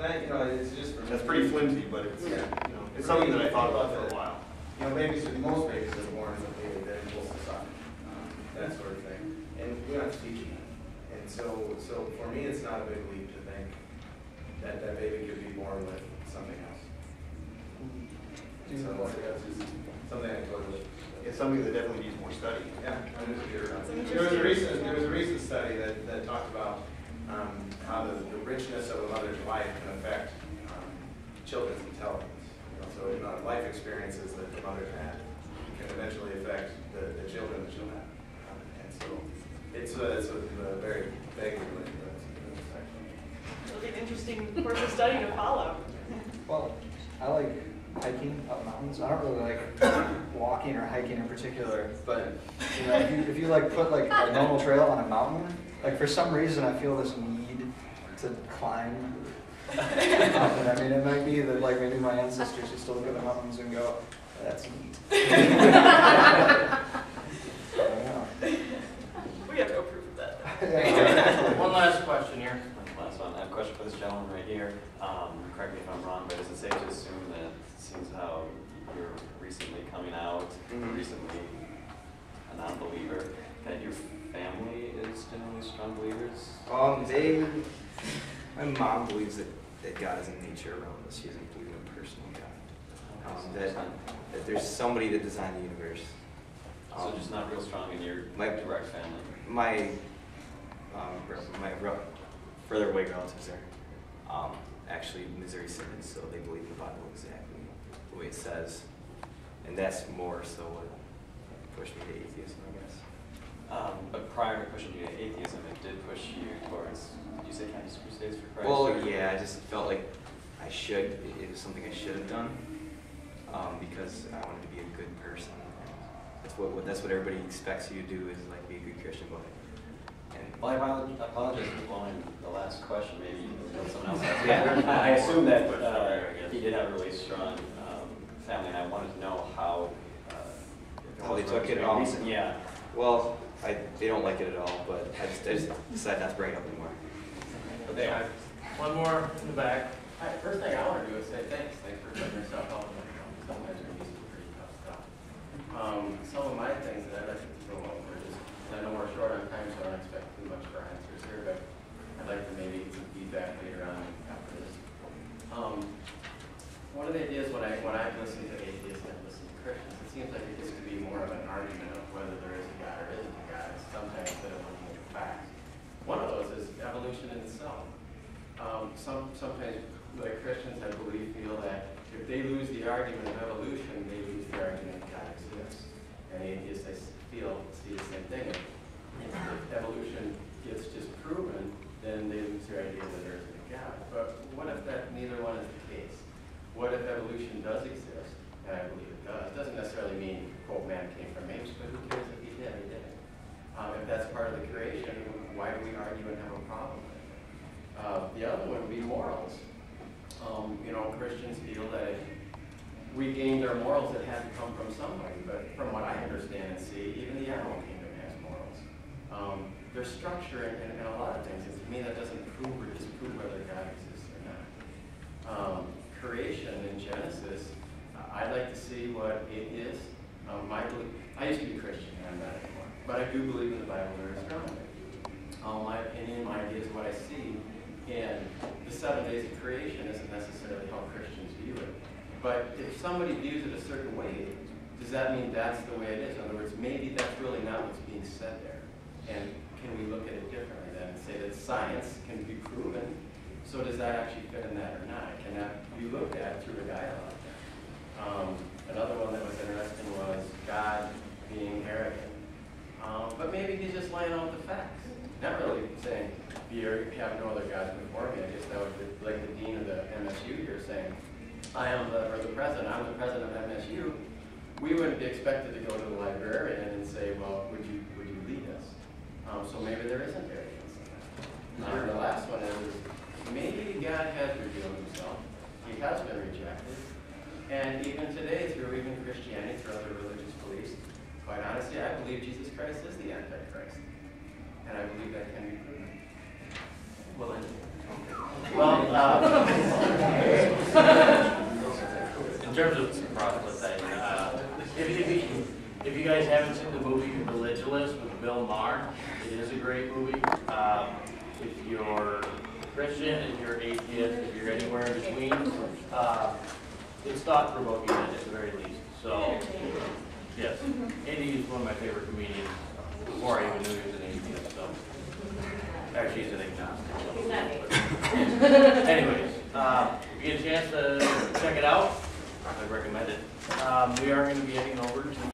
And it's just that's pretty flimsy, but it's it's something that I thought about for a while. Babies, most babies are born with the impulse to suck, that sort of thing, and we don't have to teach them that. And so for me, it's not a big leap to think that that baby could be born with something else. So that's just something I totally. It's something that definitely needs more study. Yeah, there was a recent study that talked about how the richness of a mother's life can affect children's intelligence. So life experiences that the mother's had can eventually affect the children that she'll have. And so it's a very vague related. It'll be an interesting course of study to follow. Well, I like hiking up mountains. I don't really like walking or hiking in particular, but if you like put like a normal trail on a mountain, like for some reason I feel this need to climb. I mean, it might be that like maybe my ancestors used to look at the mountains and go, "That's neat." We have no proof of that. Yeah. One last question here. Last one. I have a question for this gentleman right here. Correct me if I'm wrong, but is it safe to assume that seems how you're recently coming out, recently a non-believer, that your family is generally strong believers? My mom believes that God is in nature around us. She doesn't believe in a personal God. That there's somebody that designed the universe. So just not real strong in your direct family? My further away relatives are actually Missouri Synod, so they believe the Bible exactly the way it says. And that's more so what pushed me to atheism, I guess. But prior to pushing you to atheism, it did push you towards, did you say Campus Crusades for Christ? Well, yeah, I just felt like it was something I should have done because I wanted to be a good person. That's what everybody expects you to do is like be a good Christian boy. Well, I apologize for blowing the last question. Maybe someone else has. Yeah. I assume that he did have a really strong family, and I wanted to know how they took it. Yeah. Well, they don't like it at all, but I just decided not to bring it up anymore. Okay. One more in the back. Hi, first thing I want to do is say thanks. Thanks for putting yourself out there. Sometimes you're used to pretty tough stuff. Some of my things that I'd like to throw over is, I know we're short on time, so I don't expect too much for answers here, but I'd like to maybe get some feedback later on after this. One of the ideas when I've listened to atheists and I've listened to Christians, it seems like it gets to be more of an argument of whether there is a God or isn't a God, sometimes instead of looking at the facts. One of those is evolution in itself. Sometimes like Christians, I believe, feel that if they lose the argument of evolution, they lose the argument that God exists. And atheists, I feel, see the same thing. If evolution gets disproven, then they lose their idea that there isn't a God. But what if neither one is the case? What if evolution does exist? And I believe it does. It doesn't necessarily mean, quote, man came from apes, but who cares if he did? He didn't. If that's part of the creation, why do we argue and have a problem with it? The other one would be morals. Christians feel that if we gained our morals, it had to come from somebody. But from what I understand and see, even the animal kingdom has morals. There's structure in a lot of things. And to me, that doesn't prove or disprove whether God exists or not. Creation in Genesis, I'd like to see what it is. I used to be Christian, I'm not anymore. But I do believe in the Bible very strongly. My opinion, my idea is what I see. And the 7 days of creation isn't necessarily how Christians view it. But if somebody views it a certain way, does that mean that's the way it is? In other words, maybe that's really not what's being said there. And can we look at it differently then and say that science can be proven? So does that actually fit in that or not? Can that be looked at through a dialogue? Another one that was interesting was God being arrogant. But maybe he's just laying out the facts. Not really saying, you have no other gods before me. I guess that would be like the dean of the MSU here saying, I'm the president of MSU. We wouldn't be expected to go to the librarian and say, well, would you lead us? So maybe there isn't arrogance in that. The last one is, maybe God has revealed himself. He has been rejected. And even today, through even Christianity, through other religious beliefs, quite honestly, I believe Jesus Christ is the Antichrist. And I believe that can be proven. Well, guys haven't seen the movie Religulous with Bill Maher, it is a great movie. If you're Christian, if you're atheist, if you're anywhere in between, it's thought-provoking at the very least. So, yes, Andy is one of my favorite comedians before I even knew he was an atheist. So, actually, he's an agnostic. Anyways, if you get a chance to check it out, I'd recommend it. We are going to be heading over to